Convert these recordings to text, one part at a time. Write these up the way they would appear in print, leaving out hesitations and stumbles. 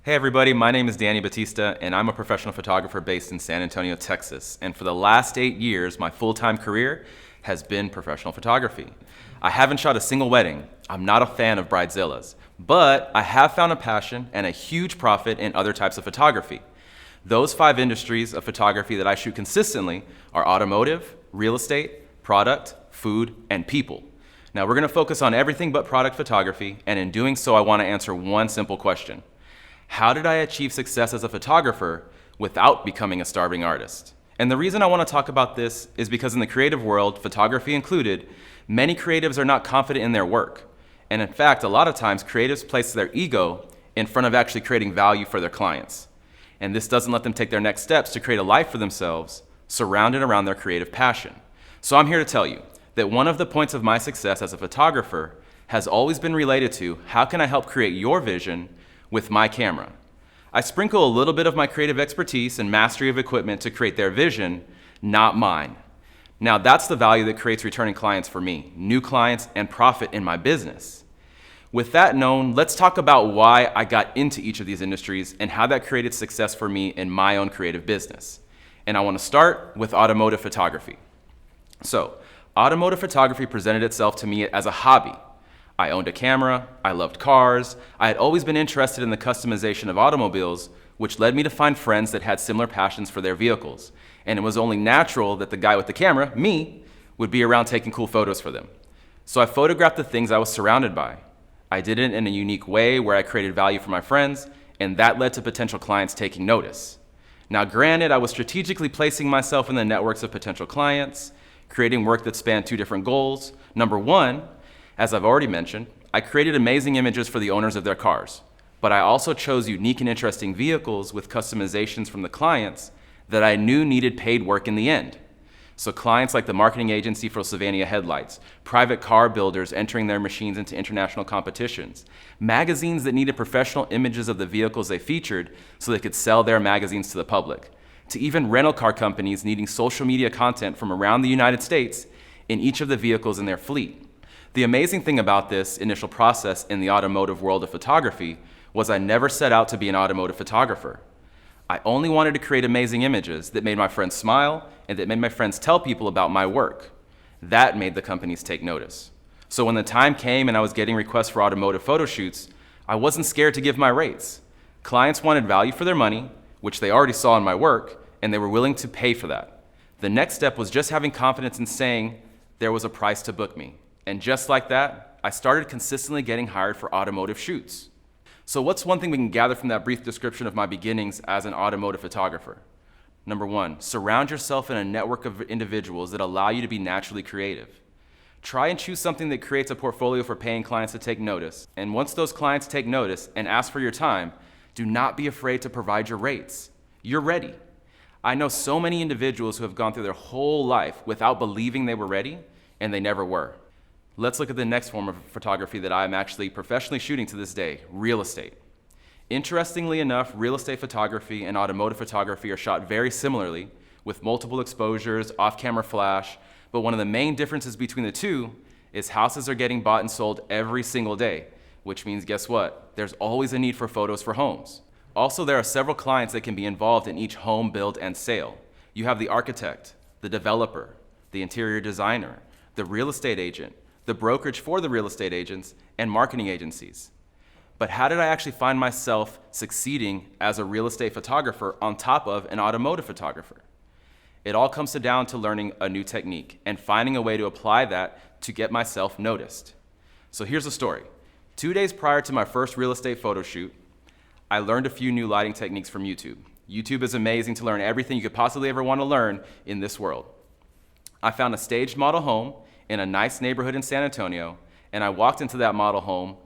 Hey everybody, my name is Danny Batista and I'm a professional photographer based in San Antonio, Texas. And for the last 8 years, my full-time career has been professional photography. I haven't shot a single wedding. I'm not a fan of bridezillas, but I have found a passion and a huge profit in other types of photography. Those 5 industries of photography that I shoot consistently are automotive, real estate, product, food, and people. Now we're gonna focus on everything but product photography, and in doing so, I wanna answer one simple question. How did I achieve success as a photographer without becoming a starving artist? And the reason I want to talk about this is because in the creative world, photography included, many creatives are not confident in their work. And in fact, a lot of times creatives place their ego in front of actually creating value for their clients. And this doesn't let them take their next steps to create a life for themselves surrounded around their creative passion. So I'm here to tell you that one of the points of my success as a photographer has always been related to how can I help create your vision with my camera. I sprinkle a little bit of my creative expertise and mastery of equipment to create their vision, not mine. Now that's the value that creates returning clients for me, new clients, and profit in my business. With that known, let's talk about why I got into each of these industries and how that created success for me in my own creative business. And I want to start with automotive photography. So, automotive photography presented itself to me as a hobby. I owned a camera, I loved cars, I had always been interested in the customization of automobiles, which led me to find friends that had similar passions for their vehicles. And it was only natural that the guy with the camera, me, would be around taking cool photos for them. So I photographed the things I was surrounded by. I did it in a unique way where I created value for my friends, and that led to potential clients taking notice. Now granted, I was strategically placing myself in the networks of potential clients, creating work that spanned 2 different goals. Number 1, as I've already mentioned, I created amazing images for the owners of their cars, but I also chose unique and interesting vehicles with customizations from the clients that I knew needed paid work in the end. So clients like the marketing agency for Sylvania headlights, private car builders entering their machines into international competitions, magazines that needed professional images of the vehicles they featured so they could sell their magazines to the public, to even rental car companies needing social media content from around the United States in each of the vehicles in their fleet. The amazing thing about this initial process in the automotive world of photography was I never set out to be an automotive photographer. I only wanted to create amazing images that made my friends smile and that made my friends tell people about my work. That made the companies take notice. So when the time came and I was getting requests for automotive photo shoots, I wasn't scared to give my rates. Clients wanted value for their money, which they already saw in my work, and they were willing to pay for that. The next step was just having confidence in saying there was a price to book me. And just like that, I started consistently getting hired for automotive shoots. So what's one thing we can gather from that brief description of my beginnings as an automotive photographer? Number 1, surround yourself in a network of individuals that allow you to be naturally creative. Try and choose something that creates a portfolio for paying clients to take notice. And once those clients take notice and ask for your time, do not be afraid to provide your rates. You're ready. I know so many individuals who have gone through their whole life without believing they were ready, and they never were. Let's look at the next form of photography that I'm actually professionally shooting to this day, real estate. Interestingly enough, real estate photography and automotive photography are shot very similarly with multiple exposures, off-camera flash, but one of the main differences between the two is houses are getting bought and sold every single day, which means guess what? There's always a need for photos for homes. Also, there are several clients that can be involved in each home build and sale. You have the architect, the developer, the interior designer, the real estate agent, the brokerage for the real estate agents, and marketing agencies. But how did I actually find myself succeeding as a real estate photographer on top of an automotive photographer? It all comes down to learning a new technique and finding a way to apply that to get myself noticed. So here's the story. 2 days prior to my first real estate photo shoot, I learned a few new lighting techniques from YouTube. YouTube is amazing to learn everything you could possibly ever want to learn in this world. I found a staged model home in a nice neighborhood in San Antonio, and I walked into that model home,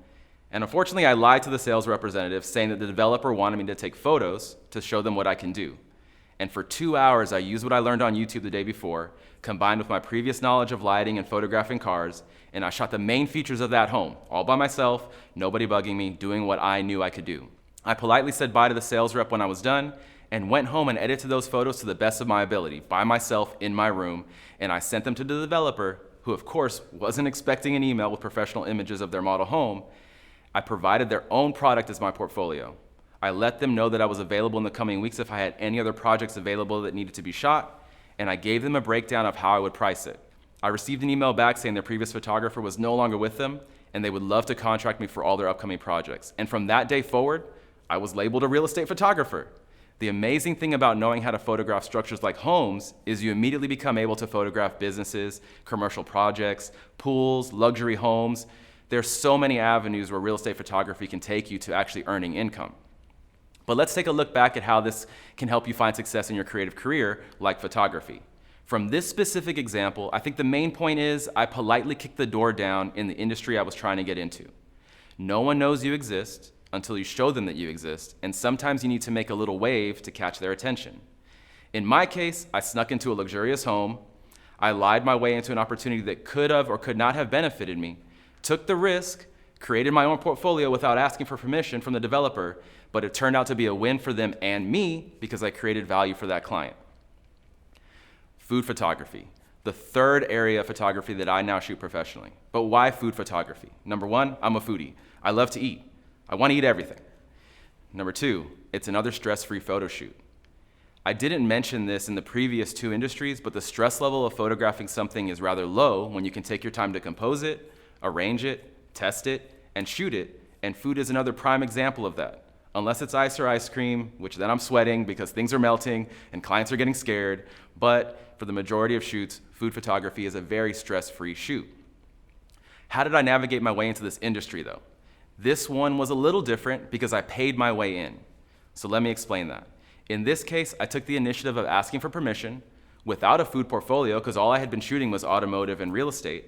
and unfortunately I lied to the sales representative saying that the developer wanted me to take photos to show them what I can do. And for 2 hours I used what I learned on YouTube the day before, combined with my previous knowledge of lighting and photographing cars, and I shot the main features of that home, all by myself, nobody bugging me, doing what I knew I could do. I politely said bye to the sales rep when I was done, and went home and edited those photos to the best of my ability, by myself in my room, and I sent them to the developer, who of course wasn't expecting an email with professional images of their model home. I provided their own product as my portfolio. I let them know that I was available in the coming weeks if I had any other projects available that needed to be shot, and I gave them a breakdown of how I would price it. I received an email back saying their previous photographer was no longer with them, and they would love to contract me for all their upcoming projects. And from that day forward, I was labeled a real estate photographer. The amazing thing about knowing how to photograph structures like homes is you immediately become able to photograph businesses, commercial projects, pools, luxury homes. There's so many avenues where real estate photography can take you to actually earning income. But let's take a look back at how this can help you find success in your creative career, like photography. From this specific example, I think the main point is I politely kicked the door down in the industry I was trying to get into. No one knows you exist until you show them that you exist, and sometimes you need to make a little wave to catch their attention. In my case, I snuck into a luxurious home, I lied my way into an opportunity that could have or could not have benefited me, took the risk, created my own portfolio without asking for permission from the developer, but it turned out to be a win for them and me because I created value for that client. Food photography, the third area of photography that I now shoot professionally. But why food photography? Number one, I'm a foodie. I love to eat. I want to eat everything. Number two, it's another stress-free photo shoot. I didn't mention this in the previous two industries, but the stress level of photographing something is rather low when you can take your time to compose it, arrange it, test it, and shoot it, and food is another prime example of that. Unless it's ice or ice cream, which then I'm sweating because things are melting and clients are getting scared, but for the majority of shoots, food photography is a very stress-free shoot. How did I navigate my way into this industry though? This one was a little different because I paid my way in. So let me explain that. In this case, I took the initiative of asking for permission without a food portfolio because all I had been shooting was automotive and real estate.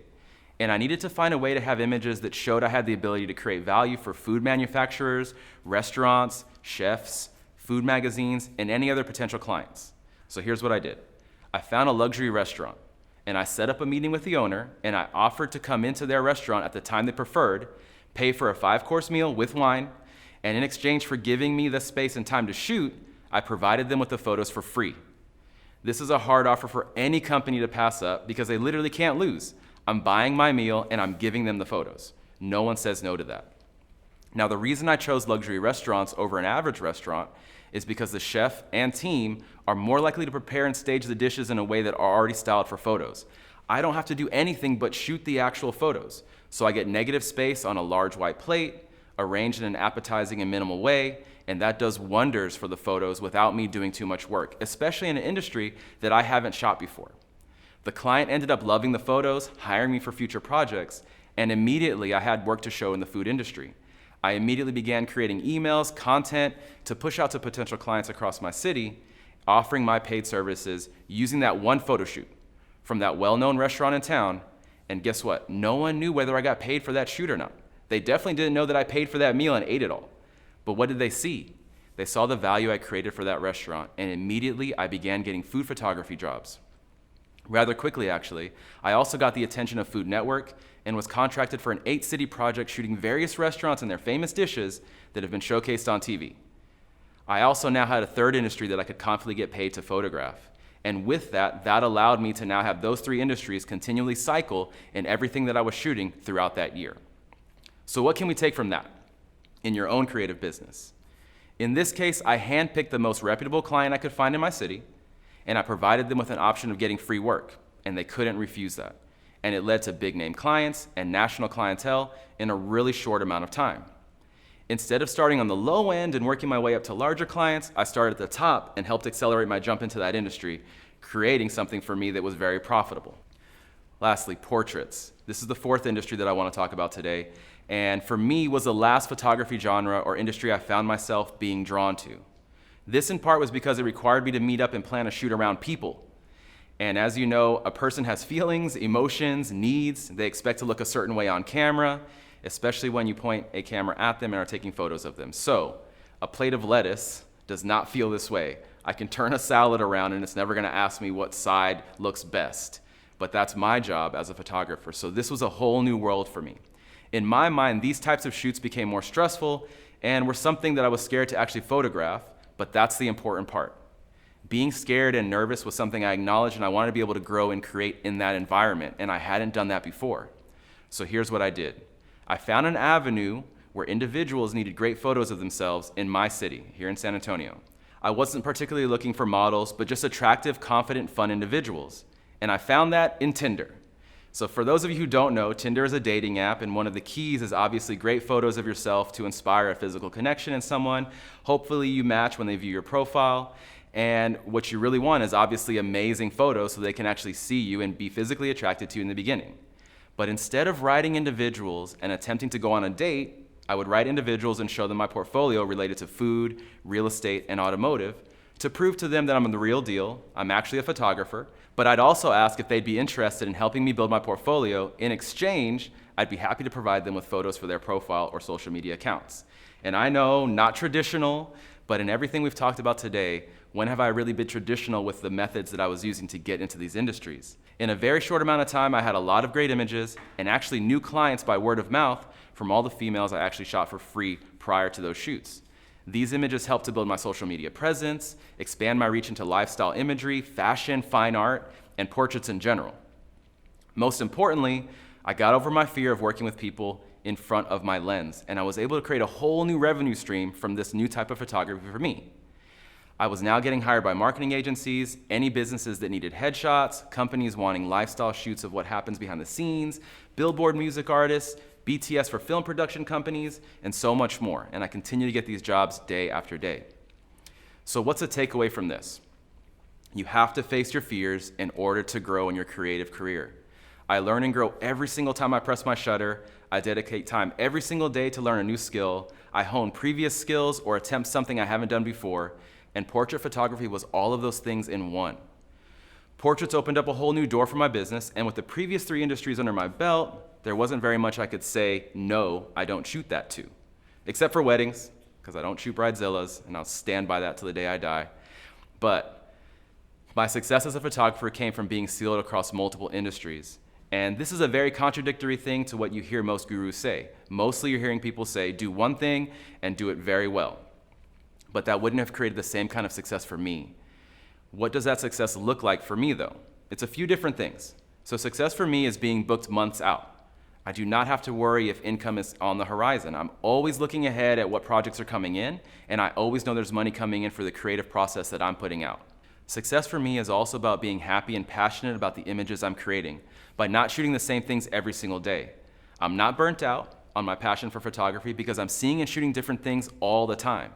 And I needed to find a way to have images that showed I had the ability to create value for food manufacturers, restaurants, chefs, food magazines, and any other potential clients. So here's what I did. I found a luxury restaurant, and I set up a meeting with the owner, and I offered to come into their restaurant at the time they preferred, pay for a 5-course meal with wine, and in exchange for giving me the space and time to shoot, I provided them with the photos for free. This is a hard offer for any company to pass up because they literally can't lose. I'm buying my meal and I'm giving them the photos. No one says no to that. Now, the reason I chose luxury restaurants over an average restaurant is because the chef and team are more likely to prepare and stage the dishes in a way that are already styled for photos. I don't have to do anything but shoot the actual photos. So I get negative space on a large white plate, arranged in an appetizing and minimal way, and that does wonders for the photos without me doing too much work, especially in an industry that I haven't shot before. The client ended up loving the photos, hiring me for future projects, and immediately I had work to show in the food industry. I immediately began creating emails, content to push out to potential clients across my city, offering my paid services using that one photo shoot from that well-known restaurant in town. And guess what? No one knew whether I got paid for that shoot or not. They definitely didn't know that I paid for that meal and ate it all. But what did they see? They saw the value I created for that restaurant, and immediately I began getting food photography jobs. Rather quickly, actually, I also got the attention of Food Network and was contracted for an 8-city project shooting various restaurants and their famous dishes that have been showcased on TV. I also now had a third industry that I could confidently get paid to photograph. And with that, that allowed me to now have those 3 industries continually cycle in everything that I was shooting throughout that year. So what can we take from that in your own creative business? In this case, I handpicked the most reputable client I could find in my city, and I provided them with an option of getting free work, and they couldn't refuse that. And it led to big name clients and national clientele in a really short amount of time. Instead of starting on the low end and working my way up to larger clients, I started at the top and helped accelerate my jump into that industry, creating something for me that was very profitable. Lastly, portraits. This is the 4th industry that I want to talk about today, and for me was the last photography genre or industry I found myself being drawn to. This in part was because it required me to meet up and plan a shoot around people. And as you know, a person has feelings, emotions, needs. They expect to look a certain way on camera, especially when you point a camera at them and are taking photos of them. So, a plate of lettuce does not feel this way. I can turn a salad around and it's never gonna ask me what side looks best. But that's my job as a photographer. So this was a whole new world for me. In my mind, these types of shoots became more stressful and were something that I was scared to actually photograph, but that's the important part. Being scared and nervous was something I acknowledged, and I wanted to be able to grow and create in that environment, and I hadn't done that before. So here's what I did. I found an avenue where individuals needed great photos of themselves in my city, here in San Antonio. I wasn't particularly looking for models, but just attractive, confident, fun individuals. And I found that in Tinder. So for those of you who don't know, Tinder is a dating app, and one of the keys is obviously great photos of yourself to inspire a physical connection in someone. Hopefully you match when they view your profile. And what you really want is obviously amazing photos so they can actually see you and be physically attracted to you in the beginning. But instead of writing individuals and attempting to go on a date, I would write individuals and show them my portfolio related to food, real estate, and automotive to prove to them that I'm the real deal. I'm actually a photographer. But I'd also ask if they'd be interested in helping me build my portfolio. In exchange, I'd be happy to provide them with photos for their profile or social media accounts. And I know, not traditional, but in everything we've talked about today, when have I really been traditional with the methods that I was using to get into these industries? In a very short amount of time, I had a lot of great images and actually new clients by word of mouth from all the females I actually shot for free prior to those shoots. These images helped to build my social media presence, expand my reach into lifestyle imagery, fashion, fine art, and portraits in general. Most importantly, I got over my fear of working with people in front of my lens, and I was able to create a whole new revenue stream from this new type of photography for me. I was now getting hired by marketing agencies, any businesses that needed headshots, companies wanting lifestyle shoots of what happens behind the scenes, billboard music artists, BTS for film production companies, and so much more. And I continue to get these jobs day after day. So what's the takeaway from this? You have to face your fears in order to grow in your creative career. I learn and grow every single time I press my shutter. I dedicate time every single day to learn a new skill. I hone previous skills or attempt something I haven't done before. And portrait photography was all of those things in one. Portraits opened up a whole new door for my business, and with the previous 3 industries under my belt, there wasn't very much I could say, no, I don't shoot that to. Except for weddings, because I don't shoot bridezillas, and I'll stand by that till the day I die. But my success as a photographer came from being sealed across multiple industries. And this is a very contradictory thing to what you hear most gurus say. Mostly you're hearing people say, do one thing and do it very well. But that wouldn't have created the same kind of success for me. What does that success look like for me though? It's a few different things. So success for me is being booked months out. I do not have to worry if income is on the horizon. I'm always looking ahead at what projects are coming in, and I always know there's money coming in for the creative process that I'm putting out. Success for me is also about being happy and passionate about the images I'm creating by not shooting the same things every single day. I'm not burnt out on my passion for photography because I'm seeing and shooting different things all the time.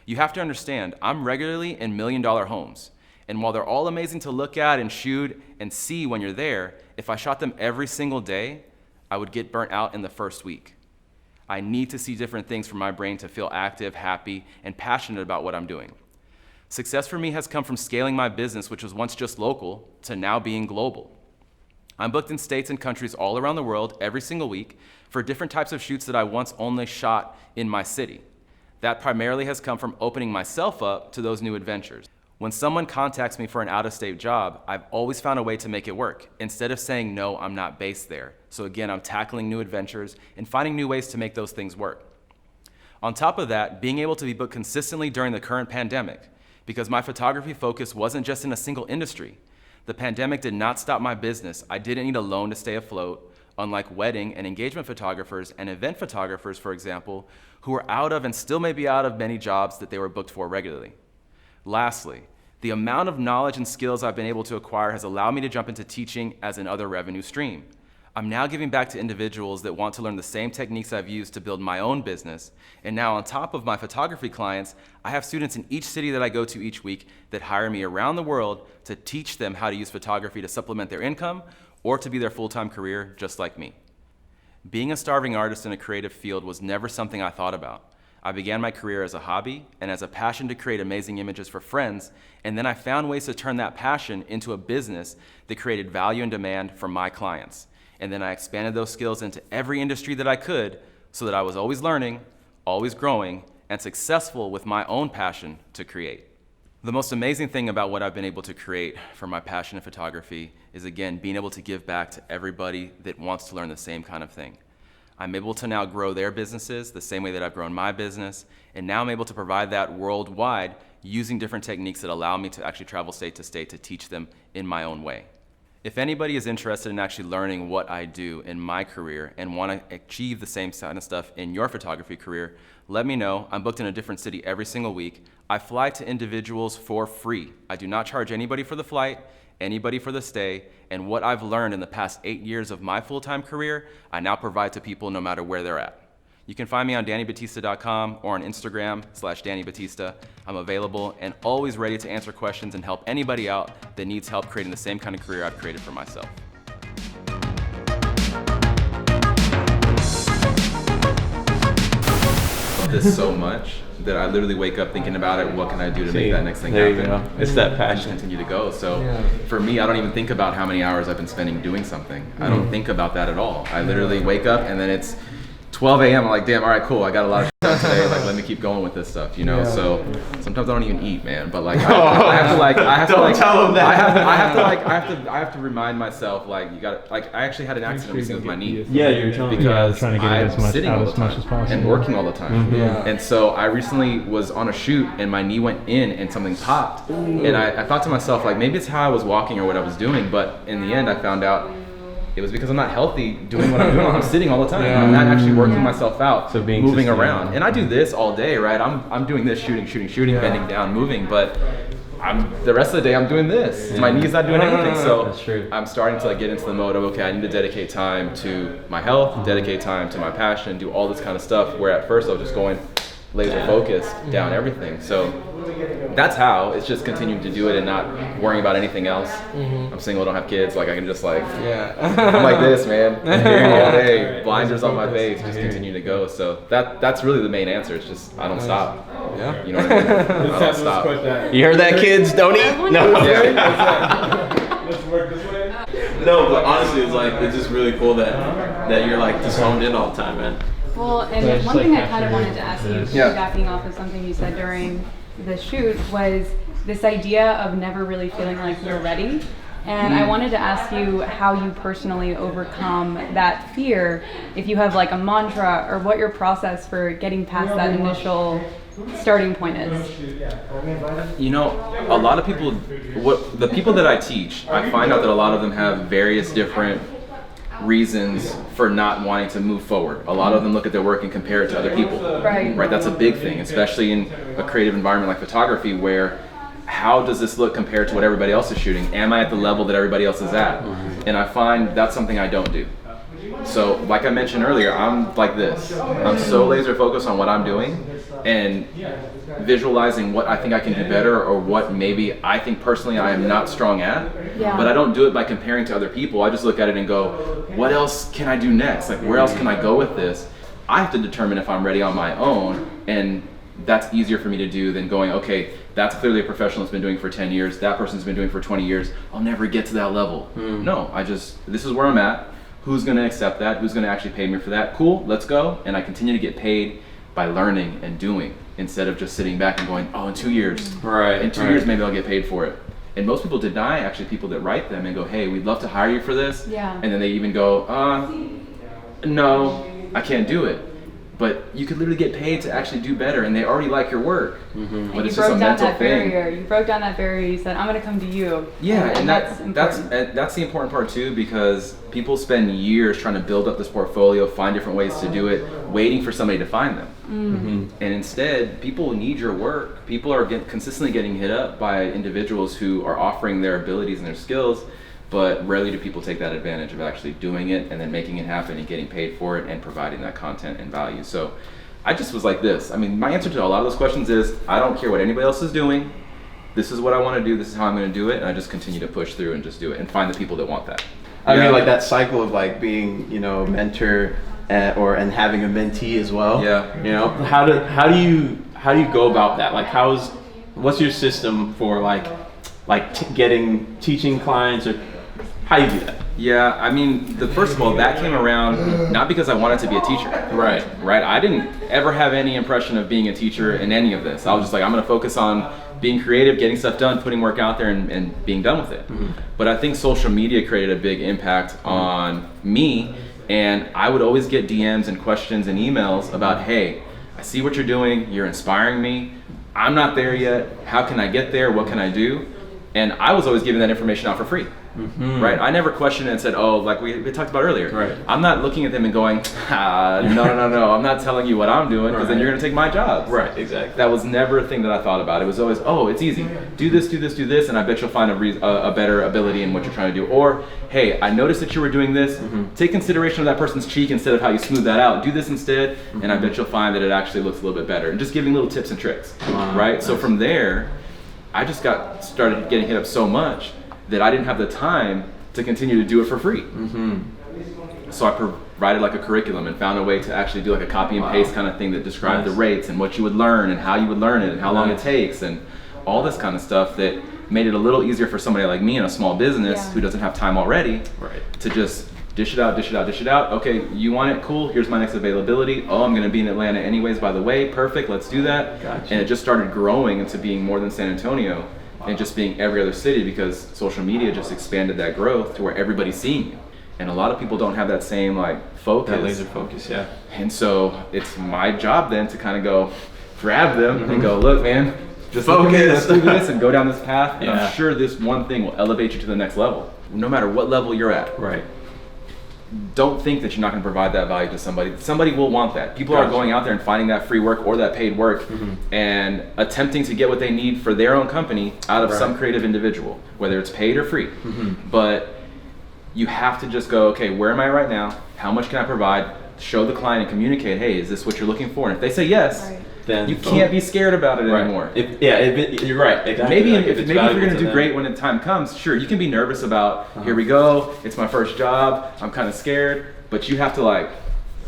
You have to understand, I'm regularly in million-dollar homes. And while they're all amazing to look at and shoot and see when you're there, if I shot them every single day, I would get burnt out in the first week. I need to see different things for my brain to feel active, happy, and passionate about what I'm doing. Success for me has come from scaling my business, which was once just local, to now being global. I'm booked in states and countries all around the world every single week for different types of shoots that I once only shot in my city. That primarily has come from opening myself up to those new adventures. When someone contacts me for an out-of-state job, I've always found a way to make it work, instead of saying, no, I'm not based there. So again, I'm tackling new adventures and finding new ways to make those things work. On top of that, being able to be booked consistently during the current pandemic, because my photography focus wasn't just in a single industry. The pandemic did not stop my business. I didn't need a loan to stay afloat, unlike wedding and engagement photographers and event photographers, for example, who are out of and still may be out of many jobs that they were booked for regularly. Lastly, the amount of knowledge and skills I've been able to acquire has allowed me to jump into teaching as another revenue stream. I'm now giving back to individuals that want to learn the same techniques I've used to build my own business. And now on top of my photography clients, I have students in each city that I go to each week that hire me around the world to teach them how to use photography to supplement their income or to be their full-time career just like me. Being a starving artist in a creative field was never something I thought about. I began my career as a hobby and as a passion to create amazing images for friends, and then I found ways to turn that passion into a business that created value and demand for my clients. And then I expanded those skills into every industry that I could so that I was always learning, always growing, and successful with my own passion to create. The most amazing thing about what I've been able to create from my passion in photography is, again, being able to give back to everybody that wants to learn the same kind of thing. I'm able to now grow their businesses the same way that I've grown my business, and now I'm able to provide that worldwide using different techniques that allow me to actually travel state to teach them in my own way. If anybody is interested in actually learning what I do in my career and want to achieve the same kind of stuff in your photography career, let me know. I'm booked in a different city every single week. I fly to individuals for free. I do not charge anybody for the flight, anybody for the stay, and what I've learned in the past 8 years of my full-time career, I now provide to people no matter where they're at. You can find me on DannyBatista.com or on Instagram/DannyBatista. I'm available and always ready to answer questions and help anybody out that needs help creating the same kind of career I've created for myself. I love this so much that I literally wake up thinking about it. What can I do to make that next thing happen? There you go. It's that passion. I just continue to go. So for me, I don't even think about how many hours I've been spending doing something. I don't think about that at all. I literally wake up and then it's 12 a.m. I'm like, damn, all right, cool. I got a lot of shit done today. Like, let me keep going with this stuff, you know? So sometimes I don't even eat, man. But like, I have to remind myself, like, you got, like, I actually had an accident recently with my knee. Yeah, you're telling me. Because trying to get I'm as much sitting out all as the much time as possible and working all the time. And so I recently was on a shoot and my knee went in and something popped. And I thought to myself, like, maybe it's how I was walking or what I was doing. But in the end, I found out it was because I'm not healthy doing what I'm doing. I'm sitting all the time. I'm not actually working myself out, so moving around. And I do this all day, right? I'm doing this, shooting, bending down, moving. But the rest of the day I'm doing this. My knee's not doing anything. So I'm starting to like get into the mode of, okay, I need to dedicate time to my health, dedicate time to my passion, do all this kind of stuff. Where at first I was just going laser focused down everything. So that's how. It's just continuing to do it and not worrying about anything else. I'm single, I don't have kids. Like I can just like, I'm like this, man. Here all day, blinders on my face, just continue to go. So that's really the main answer. It's just I don't stop. You know what I mean? I don't stop. You heard that, kids? Don't eat. No. Let's work this way. No, but honestly, it's just really cool that you're like just honed in all the time, man. Well, and one thing I kind of wanted to ask you, backing off of something you said during the shoot, was this idea of never really feeling like you're ready. And I wanted to ask you how you personally overcome that fear, if you have like a mantra or what your process for getting past that initial starting point is. You know, a lot of people, the people that I teach, I find out that a lot of them have various different reasons for not wanting to move forward. A lot of them look at their work and compare it to other people. Right, that's a big thing, especially in a creative environment like photography, where how does this look compared to what everybody else is shooting? Am I at the level that everybody else is at? And I find that's something I don't do. So like I mentioned earlier, I'm like this. I'm so laser focused on what I'm doing and visualizing what I think I can do better or what maybe I think personally I am not strong at. But I don't do it by comparing to other people. I just look at it and go, what else can I do next? Like, where else can I go with this? I have to determine if I'm ready on my own, and that's easier for me to do than going, okay, that's clearly a professional that's been doing for 10 years. That person's been doing for 20 years. I'll never get to that level. No, this is where I'm at. Who's going to accept that? Who's going to actually pay me for that? Cool, let's go. And I continue to get paid by learning and doing instead of just sitting back and going, oh, in 2 years. In 2 years, maybe I'll get paid for it. And most people deny actually people that write them and go, hey, we'd love to hire you for this. And then they even go, no, I can't do it. But you could literally get paid to actually do better, and they already like your work. But it's just a mental thing. You broke down that barrier. You said, I'm going to come to you. And that's the important part too, because people spend years trying to build up this portfolio, find different ways to do it, waiting for somebody to find them. And instead, people need your work. People are consistently getting hit up by individuals who are offering their abilities and their skills, but rarely do people take that advantage of actually doing it and then making it happen and getting paid for it and providing that content and value. So I just was like this. I mean, my answer to a lot of those questions is, I don't care what anybody else is doing. This is what I want to do. This is how I'm going to do it. And I just continue to push through and just do it and find the people that want that. I mean, like that cycle of like being, you know, mentor and having a mentee as well. You know, how do you go about that? Like, what's your system for teaching clients, or how do you do that? I mean, first of all, that came around not because I wanted to be a teacher. Right. I didn't ever have any impression of being a teacher in any of this. I was just like, I'm going to focus on being creative, getting stuff done, putting work out there, and being done with it. But I think social media created a big impact on me, and I would always get DMs and questions and emails about, hey, I see what you're doing, you're inspiring me, I'm not there yet, how can I get there, what can I do? And I was always giving that information out for free. right? I never questioned it and said, oh, like we talked about earlier. Right. I'm not looking at them and going, no, I'm not telling you what I'm doing because then you're going to take my job. Right, exactly. That was never a thing that I thought about. It was always, oh, it's easy. Do this, and I bet you'll find a better ability in what you're trying to do. Or, hey, I noticed that you were doing this. Take consideration of that person's cheek instead of how you smooth that out. Do this instead, and I bet you'll find that it actually looks a little bit better. And just giving little tips and tricks, right? Nice. So from there, I just started getting hit up so much that I didn't have the time to continue to do it for free. So I provided like a curriculum and found a way to actually do like a copy and paste kind of thing that described the rates and what you would learn and how you would learn it and how long it takes and all this kind of stuff that made it a little easier for somebody like me in a small business who doesn't have time already to just dish it out. Okay, you want it? Cool. Here's my next availability. Oh, I'm going to be in Atlanta anyways, by the way. Perfect. Let's do that. Gotcha. And it just started growing into being more than San Antonio and just being every other city because social media just expanded that growth to where everybody's seeing you. And a lot of people don't have that same like focus. That laser focus, yeah. And so it's my job then to kind of go grab them and go, look, man, just focus. Let's do this and go down this path. And I'm sure this one thing will elevate you to the next level, no matter what level you're at. Right. Don't think that you're not going to provide that value to somebody. Somebody will want that. People are going out there and finding that free work or that paid work and attempting to get what they need for their own company out of some creative individual, whether it's paid or free. But you have to just go, okay, where am I right now? How much can I provide? Show the client and communicate, hey, is this what you're looking for? And if they say yes, then you can't be scared about it anymore. You're right. Exactly. Maybe if you're going to do great when the time comes, sure, you can be nervous about, here we go, it's my first job, I'm kind of scared, but you have to like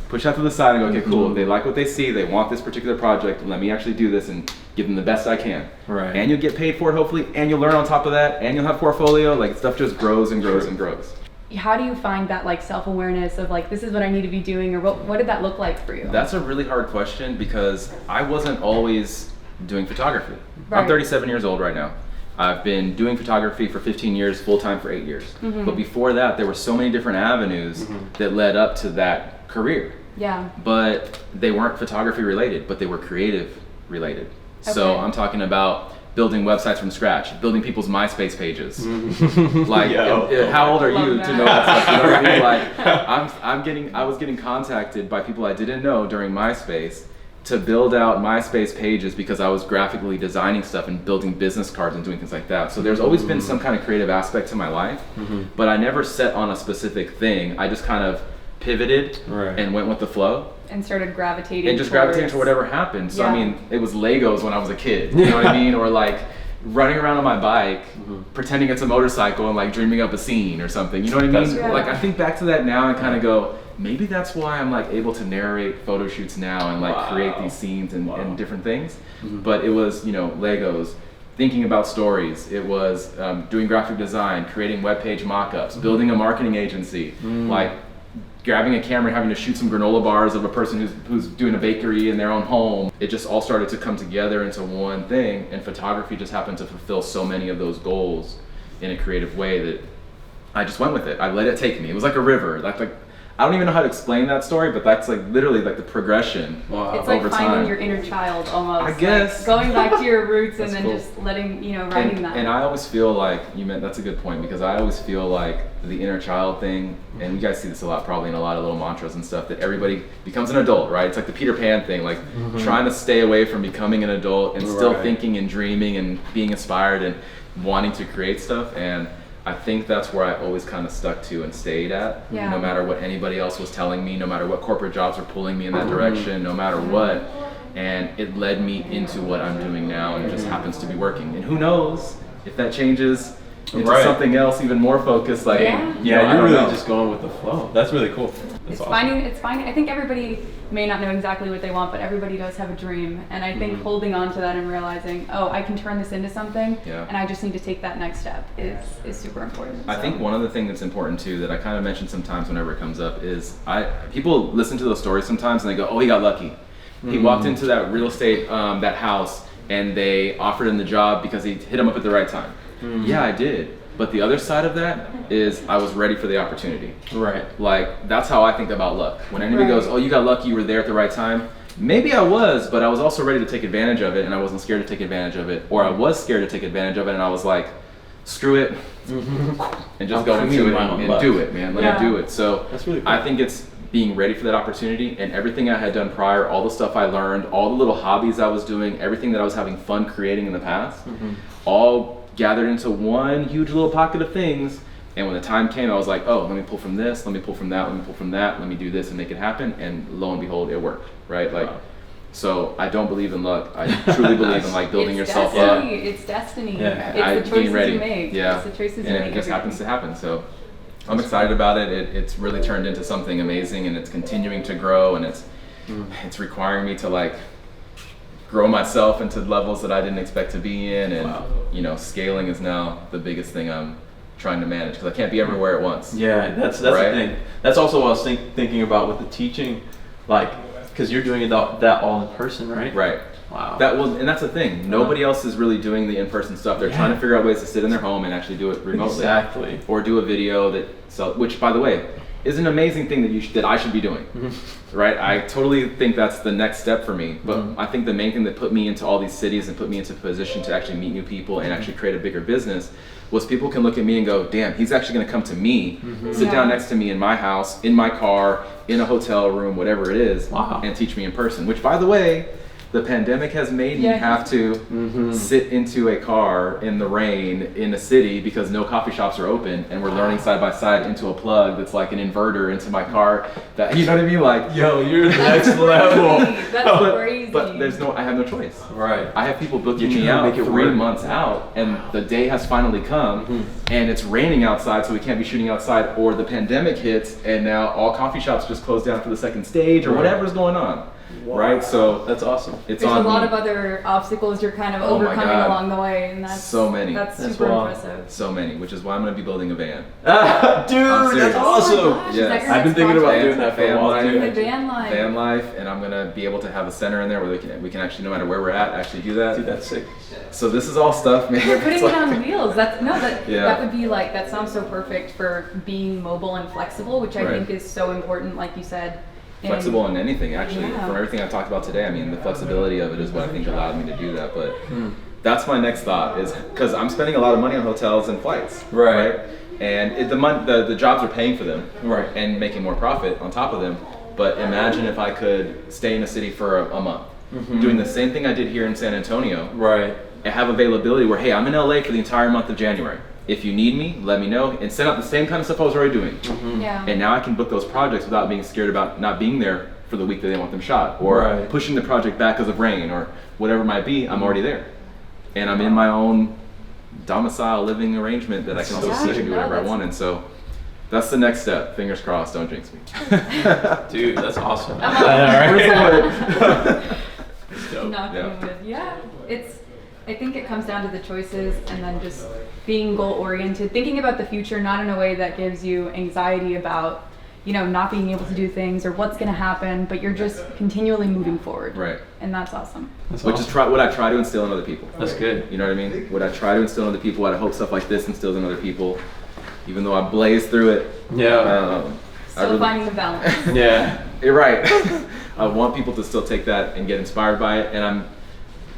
push that to the side and go, okay, cool, they like what they see, they want this particular project, let me actually do this and give them the best I can. Right. And you'll get paid for it hopefully, and you'll learn on top of that, and you'll have portfolio, like stuff just grows and grows and grows. How do you find that like self-awareness of like, this is what I need to be doing, or what did that look like for you? That's a really hard question because I wasn't always doing photography. I'm 37 years old right now. I've been doing photography for 15 years, full-time for 8 years. But before that, there were so many different avenues that led up to that career. Yeah. But they weren't photography related, but they were creative related. Okay. So I'm talking about building websites from scratch, building people's MySpace pages. Like, how old are you to know that stuff? You know what I mean? Like, I was getting contacted by people I didn't know during MySpace to build out MySpace pages because I was graphically designing stuff and building business cards and doing things like that. So there's always been some kind of creative aspect to my life, but I never set on a specific thing. I just kind of pivoted and went with the flow. And started gravitating. And just gravitating to whatever happened. So I mean, it was Legos when I was a kid, you know what I mean? Or like running around on my bike, pretending it's a motorcycle and like dreaming up a scene or something, you know what I mean? Like I think back to that now and kind of go, maybe that's why I'm like able to narrate photo shoots now and like create these scenes and different things. But it was, you know, Legos, thinking about stories. It was doing graphic design, creating webpage mock-ups, building a marketing agency, like grabbing a camera and having to shoot some granola bars of a person who's doing a bakery in their own home. It just all started to come together into one thing, and photography just happened to fulfill so many of those goals in a creative way that I just went with it. I let it take me. It was like a river. Like I don't even know how to explain that story, but that's like literally like the progression. It's like finding your inner child almost. I guess. Like going back to your roots and then just letting, writing that. And I always feel like, that's a good point, because I always feel like the inner child thing, and you guys see this a lot probably in a lot of little mantras and stuff, that everybody becomes an adult, right? It's like the Peter Pan thing, like trying to stay away from becoming an adult and still thinking and dreaming and being inspired and wanting to create stuff. And I think that's where I always kind of stuck to and stayed at, no matter what anybody else was telling me, no matter what corporate jobs were pulling me in that direction, no matter what. And it led me into what I'm doing now, and it just happens to be working. And who knows if that changes into something else even more focused. Like, you're really just going with the flow. That's really cool. It's awesome. Finding. I think everybody may not know exactly what they want, but everybody does have a dream. And I think holding on to that and realizing, oh, I can turn this into something, and I just need to take that next step is super important. I think one other thing that's important too, that I kind of mention sometimes whenever it comes up, is people listen to those stories sometimes and they go, oh, he got lucky. He walked into that real estate, that house, and they offered him the job because he hit him up at the right time. Yeah, I did. But the other side of that is I was ready for the opportunity. Right. Like, that's how I think about luck. When anybody goes, oh, you got lucky, you were there at the right time. Maybe I was, but I was also ready to take advantage of it, and I wasn't scared to take advantage of it. Or I was scared to take advantage of it, and I was like, screw it, and just go into it and do it, man. Let me do it. So that's really cool. I think it's being ready for that opportunity, and everything I had done prior, all the stuff I learned, all the little hobbies I was doing, everything that I was having fun creating in the past, all gathered into one huge little pocket of things. And when the time came, I was like, oh, let me pull from this, let me pull from that, let me pull from that, let me do this and make it happen. And lo and behold, it worked, right? Like, so I don't believe in luck. I truly believe in like building yourself up. It's destiny. Yeah. It's the choices ready. you make. Yeah. It's the choices you and make. it just happens to happen. So I'm excited about it. It's really turned into something amazing, and it's continuing to grow, and it's requiring me to like grow myself into levels that I didn't expect to be in. And you know, scaling is now the biggest thing I'm trying to manage, because I can't be everywhere at once. Yeah, that's right? the thing. That's also what I was thinking about with the teaching, like, because you're doing that all in person, right? Right. Wow. And that's the thing. Nobody else is really doing the in-person stuff. They're trying to figure out ways to sit in their home and actually do it remotely. Exactly. Or do a video which, by the way, is an amazing thing that I should be doing. Right? I totally think that's the next step for me. But I think the main thing that put me into all these cities and put me into a position to actually meet new people and actually create a bigger business was people can look at me and go, damn, he's actually going to come to me, sit down next to me in my house, in my car, in a hotel room, whatever it is, and teach me in person. Which, by the way, the pandemic has made me have to sit into a car in the rain in a city because no coffee shops are open, and we're learning side by side into a plug that's like an inverter into my car. That, you know what I mean? Like, yo, you're the next level. That's crazy. But I have no choice. Right. I have people booking me out 3 months out, and the day has finally come, and it's raining outside, so we can't be shooting outside, or the pandemic hits, and now all coffee shops just closed down for the second stage, or whatever's going on. Right, so that's awesome. There's a lot of other obstacles you're kind of overcoming along the way, and that's so many. That's super impressive. So many, which is why I'm going to be building a van. Dude, that's awesome. Oh my gosh, yes, I've been thinking about doing that for a while too. Van life, and I'm going to be able to have a center in there where we can actually, no matter where we're at, actually do that. Dude, that's sick. So this is all stuff, man. You're putting it on wheels. That would be like, that sounds so perfect for being mobile and flexible, which I think is so important, like you said. Flexible in anything, actually. From everything I've talked about today, I mean, the flexibility of it is what I think allowed me to do that. But that's my next thought, is because I'm spending a lot of money on hotels and flights, right? And the jobs are paying for them, right, and making more profit on top of them. But imagine if I could stay in a city for a month, doing the same thing I did here in San Antonio, right, and have availability where, hey, I'm in LA for the entire month of January. If you need me, let me know, and set up the same kind of stuff I was already doing. And now I can book those projects without being scared about not being there for the week that they want them shot, or pushing the project back because of rain, or whatever it might be. I'm already there, and I'm in my own domicile living arrangement that I can also see and do whatever I want. And so that's the next step. Fingers crossed, don't jinx me. Dude, that's awesome. I think it comes down to the choices, and then just being goal-oriented, thinking about the future, not in a way that gives you anxiety about, not being able to do things or what's going to happen, but you're just continually moving forward. Right. And that's awesome. Is what I try to instill in other people. That's good. You know what I mean? What I try to instill in other people, what I hope stuff like this instills in other people, even though I blaze through it. Yeah. Still finding the balance. Yeah. You're right. I want people to still take that and get inspired by it, and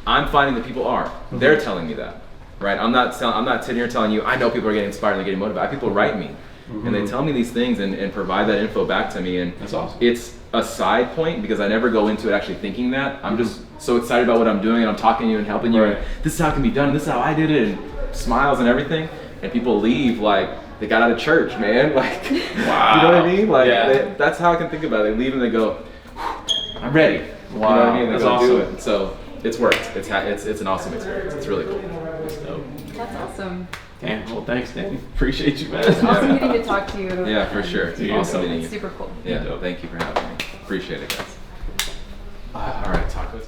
I'm finding that people are. They're telling me that, right? I'm not sitting here telling you, I know people are getting inspired and getting motivated. People write me, and they tell me these things and provide that info back to me. And that's awesome. It's a side point because I never go into it actually thinking that. I'm just so excited about what I'm doing, and I'm talking to you and helping you. And this is how it can be done. This is how I did it, and smiles and everything. And people leave like they got out of church, man. Like, wow. You know what I mean? Like, that's how I can think about it. They leave and they go, I'm ready. Wow. You know what I mean? And they go do it. So it's worked. It's an awesome experience. It's really cool. That's awesome. Damn. Well, thanks, Danny. Appreciate you, man. It's awesome getting to talk to you. Yeah, for sure. It's awesome meeting you. Super cool. Yeah. Thank you for having me. Appreciate it, guys. All right, tacos.